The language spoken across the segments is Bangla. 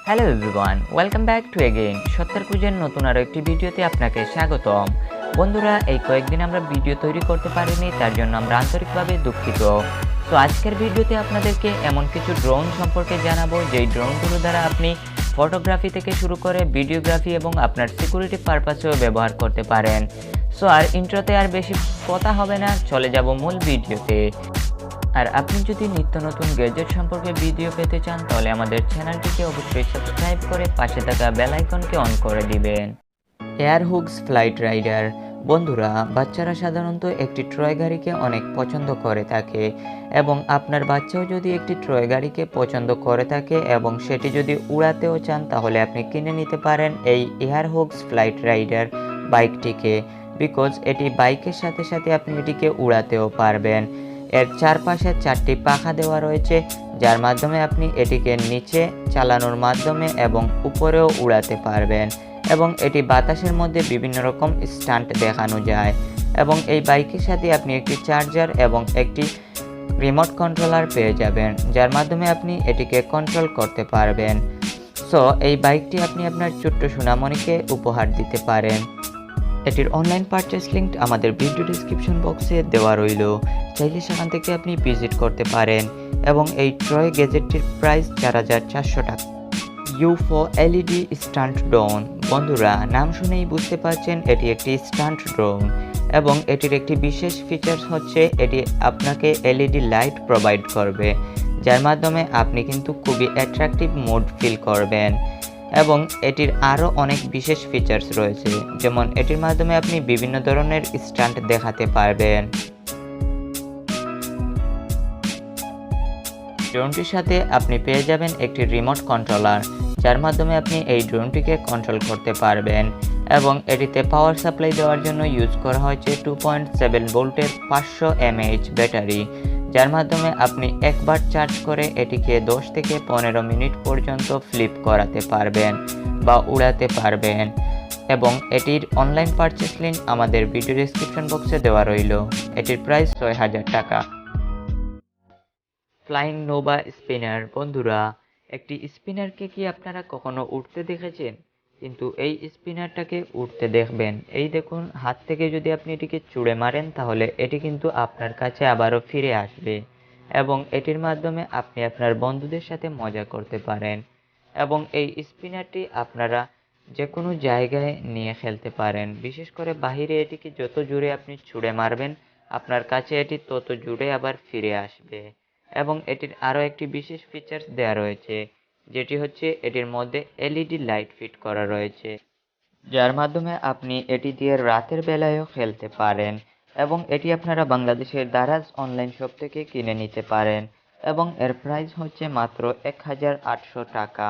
Hello everyone, welcome back to again সত্যের খুঁজের নতুন আরও একটি ভিডিওতে আপনাকে স্বাগতম। বন্ধুরা, এই কয়েকদিন আমরা ভিডিও তৈরি করতে পারিনি, তার জন্য আমরা আন্তরিকভাবে দুঃখিত। তো আজকের ভিডিওতে আপনাদেরকে এমন কিছু ড্রোন সম্পর্কে জানাবো যেই ড্রোনগুলো দ্বারা আপনি ফটোগ্রাফি থেকে শুরু করে ভিডিওগ্রাফি এবং আপনার সিকিউরিটি পারপাসেও ব্যবহার করতে পারেন। সো আর ইন্ট্রোতে আর বেশি কথা হবে না, চলে যাব মূল ভিডিওতে। আর আপনি যদি নিত্য নতুন গ্যাজেট সম্পর্কে ভিডিও পেতে চান তাহলে আমাদের চ্যানেলটিকে অবশ্যই সাবস্ক্রাইব করে পাশে থাকা বেল আইকনকে অন করে দিবেন। Air Hogs flight rider. বন্ধুরা, বাচ্চারা সাধারণত একটি ট্রয় গাড়িকে অনেক পছন্দ করে থাকে এবং আপনার বাচ্চাও যদি একটি ট্রয় গাড়িকে পছন্দ করে থাকে এবং সেটি যদি উড়াতেও চান তাহলে আপনি কিনে নিতে পারেন এই এয়ার হুগস ফ্লাইট রাইডার বাইকটিকে, বিকজ এটি বাইকের সাথে সাথে আপনি এটিকে উড়াতেও পারবেন। এর চারপাশে 4টি পাখা দেওয়া রয়েছে, যার মাধ্যমে আপনি এটিকে নিচে চালানোর মাধ্যমে এবং উপরেও উড়াতে পারবেন এবং এটি বাতাসের মধ্যে বিভিন্ন রকম স্টান্ট দেখানো যায়। এবং এই বাইকের সাথে আপনি একটি চার্জার এবং একটি রিমোট কন্ট্রোলার পেয়ে যাবেন, যার মাধ্যমে আপনি এটিকে কন্ট্রোল করতে পারবেন। সো এই বাইকটি আপনি আপনার ছোট্ট সোনামণিকে উপহার দিতে পারেন। এটির অনলাইন পারচেস লিঙ্ক আমাদের ভিডিও ডিসক্রিপশন বক্সে দেওয়া রইল, চাইলে সেখান থেকে আপনি ভিজিট করতে পারেন। এবং এই ট্রয় গ্যাজেটটির প্রাইস 4400 টাকা। UFO LED stunt drone. বন্ধুরা, নাম শুনেই বুঝতে পারছেন এটি একটি স্টান্ট ড্রোন এবং এটির একটি বিশেষ ফিচার্স হচ্ছে এটি আপনাকে এলইডি লাইট প্রোভাইড করবে, যার মাধ্যমে আপনি কিন্তু খুবই অ্যাট্রাকটিভ মুড ফিল করবেন। এবং এটির আরও অনেক বিশেষ ফিচার্স রয়েছে, যেমন এটির মাধ্যমে আপনি বিভিন্ন ধরনের স্টান্ট দেখাতে পারবেন। ড্রোনটির সাথে আপনি পেয়ে যাবেন একটি রিমোট কন্ট্রোলার, যার মাধ্যমে আপনি এই ড্রোনটিকে কন্ট্রোল করতে পারবেন। এবং এটিতে পাওয়ার সাপ্লাই দেওয়ার জন্য ইউজ করা হয়েছে 2.7 ভোল্টের 500 mAh ব্যাটারি, যার মাধ্যমে আপনি একবার চার্জ করে এটিকে 10 থেকে 15 মিনিট পর্যন্ত ফ্লিপ করাতে পারবেন বা উড়াতে পারবেন। এবং এটির অনলাইন পারচেস লিঙ্ক আমাদের ভিডিও ডেসক্রিপশন বক্সে দেওয়া রইল। এটির প্রাইস 6000 টাকা। Flying Nova spinner. বন্ধুরা, একটি স্পিনারকে কি আপনারা কখনো উঠতে দেখেছেন? কিন্তু এই স্পিনারটাকে উঠতে দেখবেন। এই দেখুন, হাত থেকে যদি আপনি এটিকে ছুঁড়ে মারেন তাহলে এটি কিন্তু আপনার কাছে আবারও ফিরে আসবে এবং এটির মাধ্যমে আপনি আপনার বন্ধুদের সাথে মজা করতে পারেন। এবং এই স্পিনারটি আপনারা যে কোনো জায়গায় নিয়ে খেলতে পারেন, বিশেষ করে বাহিরে এটিকে যত জোরে আপনি ছুঁড়ে মারবেন আপনার কাছে এটি তত জোরে আবার ফিরে আসবে। এবং এটির আরও একটি বিশেষ ফিচার্স দেওয়া রয়েছে, যেটি হচ্ছে এটির মধ্যে এলইডি লাইট ফিট করা রয়েছে, যার মাধ্যমে আপনি এটি দিয়ে রাতের বেলায়ও খেলতে পারেন। এবং এটি আপনারা বাংলাদেশের দারাজ অনলাইন শপ থেকে কিনে নিতে পারেন এবং এর প্রাইস হচ্ছে মাত্র 1800 টাকা।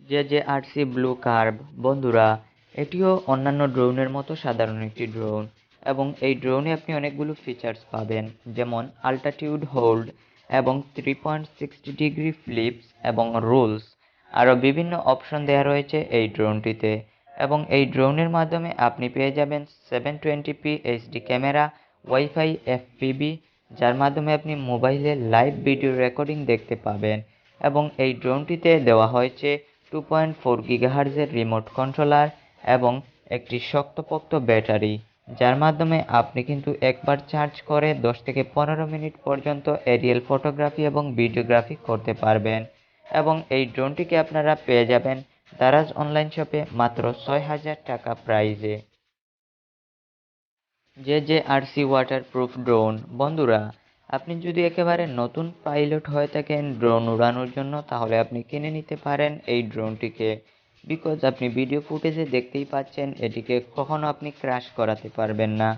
JJRC blue curve. বন্ধুরা, এটিও অন্যান্য ড্রোনের মতো সাধারণ একটি ড্রোন এবং এই ড্রোনে আপনি অনেকগুলো ফিচার্স পাবেন, যেমন আল্টিটিউড হোল্ড এবং 360 ডিগ্রি ফ্লিপস এবং রুলস। আরও বিভিন্ন অপশন দেওয়া রয়েছে এই ড্রোনটিতে। এবং এই ড্রোনের মাধ্যমে আপনি পেয়ে যাবেন 720p HD camera, wifi, FPV, যার মাধ্যমে আপনি মোবাইলে লাইভ ভিডিও রেকর্ডিং দেখতে পাবেন। এবং এই ড্রোনটিতে দেওয়া হয়েছে 2.4 গিগাহার্জের রিমোট কন্ট্রোলার এবং একটি শক্তপোক্ত ব্যাটারি, যার মাধ্যমে আপনি কিন্তু একবার চার্জ করে 10 থেকে 15 মিনিট পর্যন্ত এরিয়াল ফটোগ্রাফি এবং ভিডিওগ্রাফি করতে পারবেন। এবং এই ড্রোনটিকে আপনারা পেয়ে যাবেন দারাজ অনলাইন শপে মাত্র 6000 টাকা প্রাইজে। JJRC waterproof drone. বন্ধুরা, আপনি যদি একেবারে নতুন পাইলট হয়ে থাকেন ড্রোন উড়ানোর জন্য তাহলে আপনি কিনে নিতে পারেন এই ড্রোনটিকে, বিকজ আপনি ভিডিও ফুটেজে দেখতেই পাচ্ছেন এটিকে কখনো আপনি ক্র্যাশ করাতে পারবেন না।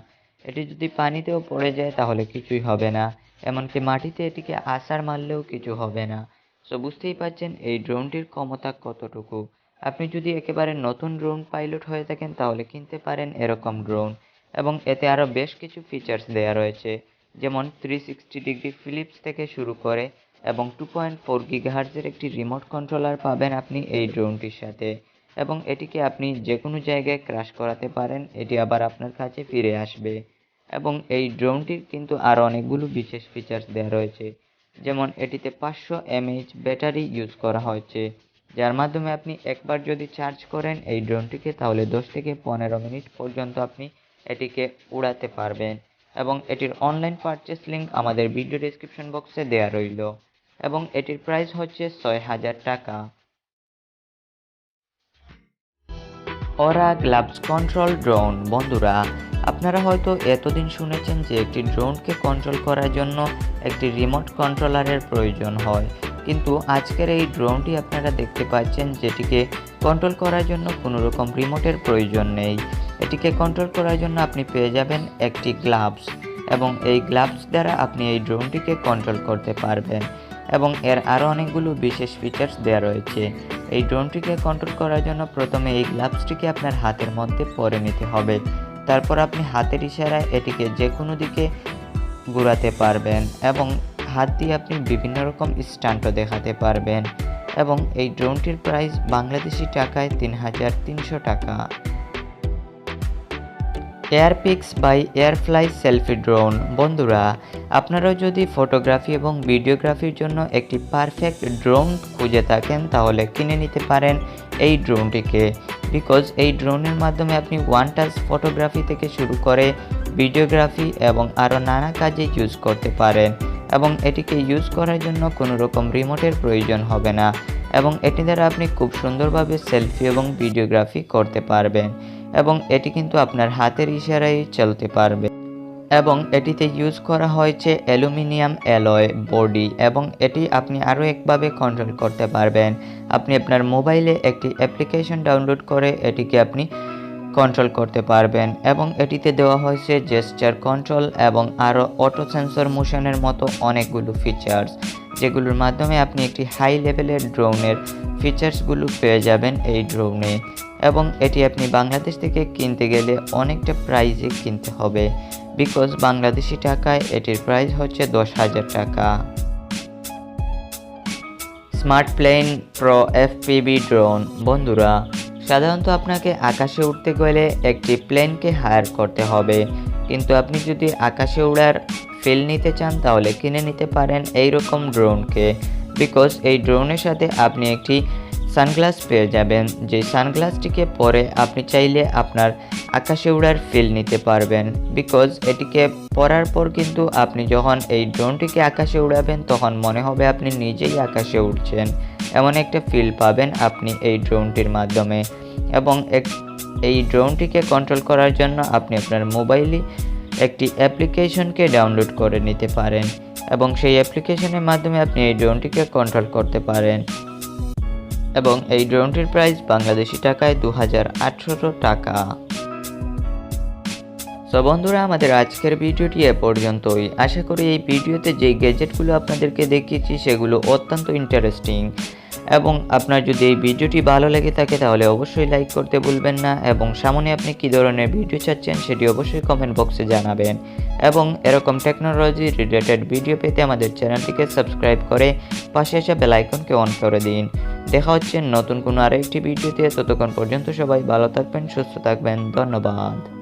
এটি যদি পানিতেও পড়ে যায় তাহলে কিছুই হবে না, এমনকি মাটিতে এটিকে আছাড় মারলেও কিছু হবে না। সো বুঝতেই পাচ্ছেন এই ড্রোনটির ক্ষমতা কতটুকু। আপনি যদি একেবারে নতুন ড্রোন পাইলট হয়ে থাকেন তাহলে কিনতে পারেন এরকম ড্রোন। এবং এতে আরও বেশ কিছু ফিচার্স দেওয়া রয়েছে, যেমন 360 ডিগ্রি ফিলিপস থেকে শুরু করে এবং 2.4 গিগাহার্জের একটি রিমোট কন্ট্রোলার পাবেন আপনি এই ড্রোনটির সাথে। এবং এটিকে আপনি যে কোনো জায়গায় ক্র্যাশ করাতে পারেন, এটি আবার আপনার কাছে ফিরে আসবে। এবং এই ড্রোনটির কিন্তু আরও অনেকগুলো বিশেষ ফিচার্স দেওয়া রয়েছে, যেমন এটিতে 500 mAh ব্যাটারি ইউজ করা হয়েছে, যার মাধ্যমে আপনি একবার যদি চার্জ করেন এই ড্রোনটিকে তাহলে 10 থেকে 15 মিনিট পর্যন্ত আপনি এটিকে উড়াতে পারবেন। এবং এটির অনলাইন পারচেস লিঙ্ক আমাদের ভিডিও ডেসক্রিপশন বক্সে দেওয়া রইল এবং এটির প্রাইস হচ্ছে 6000 টাকা। ওরা গ্লাভস কন্ট্রোল ড্রোন। বন্ধুরা, আপনারা হয়তো এতদিন শুনেছেন যে একটি ড্রোনকে কন্ট্রোল করার জন্য একটি রিমোট কন্ট্রোলারের প্রয়োজন হয়, কিন্তু আজকের এই ড্রোনটি আপনারা দেখতে পাচ্ছেন যেটিকে কন্ট্রোল করার জন্য কোনো রকম রিমোটের প্রয়োজন নেই। এটিকে কন্ট্রোল করার জন্য আপনি পেয়ে যাবেন একটি গ্লাভস এবং এই গ্লাভস দ্বারা আপনি এই ড্রোনটিকে কন্ট্রোল করতে পারবেন এবং এর আরও অনেকগুলো বিশেষ ফিচার্স দেওয়া রয়েছে। এই ড্রোনটিকে কন্ট্রোল করার জন্য প্রথমে এই গ্লাভসটিকে আপনার হাতের মধ্যে পরে নিতে হবে, তারপর আপনি হাতের ইশারায় এটিকে যে কোনো দিকে ঘোরাতে পারবেন এবং হাত দিয়ে আপনি বিভিন্ন রকম স্টান্টও দেখাতে পারবেন এবং এই ড্রোনটির প্রাইস বাংলাদেশি টাকায় 3300 টাকা। এয়ারপিক্স বাই এয়ারফ্লাই সেলফি ড্রোন। বন্ধুরা, আপনারাও যদি ফটোগ্রাফি এবং ভিডিওগ্রাফির জন্য একটি পারফেক্ট ড্রোন খুঁজে থাকেন তাহলে কিনে নিতে পারেন এই ড্রোনটিকে, বিকজ এই ড্রোনের মাধ্যমে আপনি ওয়ান টাচ ফটোগ্রাফি থেকে শুরু করে ভিডিওগ্রাফি এবং আরও নানা কাজে ইউজ করতে পারেন এবং এটিকে ইউজ করার জন্য কোনো রকম রিমোটের প্রয়োজন হবে না এবং এটি দ্বারা আপনি খুব সুন্দরভাবে সেলফি এবং ভিডিওগ্রাফি করতে পারবেন এবং এটি কিন্তু আপনার হাতের ইশারায় চলতে পারবে এবং এটিতে ইউজ করা হয়েছে অ্যালুমিনিয়াম অ্যালয় বডি এবং এটি আপনি আরও একভাবে কন্ট্রোল করতে পারবেন। আপনি আপনার মোবাইলে একটি অ্যাপ্লিকেশন ডাউনলোড করে এটিকে আপনি কন্ট্রোল করতে পারবেন এবং এটিতে দেওয়া হয়েছে জেস্চার কন্ট্রোল এবং আরও অটো সেন্সর মোশনের মতো অনেকগুলো ফিচার্স, যেগুলোর মাধ্যমে আপনি একটি হাই লেভেলের ড্রোনের ফিচার্সগুলো পেয়ে যাবেন এই ড্রোনে এবং এটি আপনি বাংলাদেশ থেকে কিনতে গেলে অনেকটা প্রাইজে কিনতে হবে, বিকজ বাংলাদেশি টাকায় এটির প্রাইস হচ্ছে 10,000 টাকা। Smart plane pro FPV drone. বন্ধুরা, সাধারণত আপনাকে আকাশে উঠতে গেলে একটি প্লেনকে হায়ার করতে হবে, কিন্তু আপনি যদি আকাশে উড়ার ফিল নিতে চান তাহলে কিনে নিতে পারেন এই রকম ড্রোনকে, বিকজ এই ড্রোনের সাথে আপনি একটি সানগ্লাস পেয়ে যাবেন, যে সানগ্লাসটিকে পরে আপনি চাইলে আপনার আকাশে উড়ার ফিল নিতে পারবেন, বিকজ এটিকে পরার পর কিন্তু আপনি যখন এই ড্রোনটিকে আকাশে উড়াবেন তখন মনে হবে আপনি নিজেই আকাশে উড়ছেন, এমন একটা ফিল পাবেন আপনি এই ড্রোনটির মাধ্যমে। এবং এই ড্রোনটিকে কন্ট্রোল করার জন্য আপনি আপনার মোবাইলে একটি অ্যাপ্লিকেশনকে ডাউনলোড করে নিতে পারেন এবং সেই অ্যাপ্লিকেশনের মাধ্যমে আপনি এই ড্রোনটিকে কন্ট্রোল করতে পারেন এবং এই ড্রোনটির প্রাইস বাংলাদেশি টাকায় 2800 টাকা। সো বন্ধুরা, আমাদের আজকের ভিডিওটি এ পর্যন্তই। আশা করি এই ভিডিওতে যেই গ্যাজেটগুলো আপনাদেরকে দেখিয়েছি সেগুলো অত্যন্ত ইন্টারেস্টিং এবং আপনার যদি এই ভিডিওটি ভালো লেগে থাকে তাহলে অবশ্যই লাইক করতে ভুলবেন না এবং সামনে আপনি কী ধরনের ভিডিও চাচ্ছেন সেটি অবশ্যই কমেন্ট বক্সে জানাবেন এবং এরকম টেকনোলজি রিলেটেড ভিডিও পেতে আমাদের চ্যানেলটিকে সাবস্ক্রাইব করে পাশে আসা বেল আইকনকে অন করে দিন। দেখা হচ্ছে নতুন কোনো আরেকটি ভিডিওতে, ততক্ষণ পর্যন্ত সবাই ভালো থাকবেন, সুস্থ থাকবেন। ধন্যবাদ।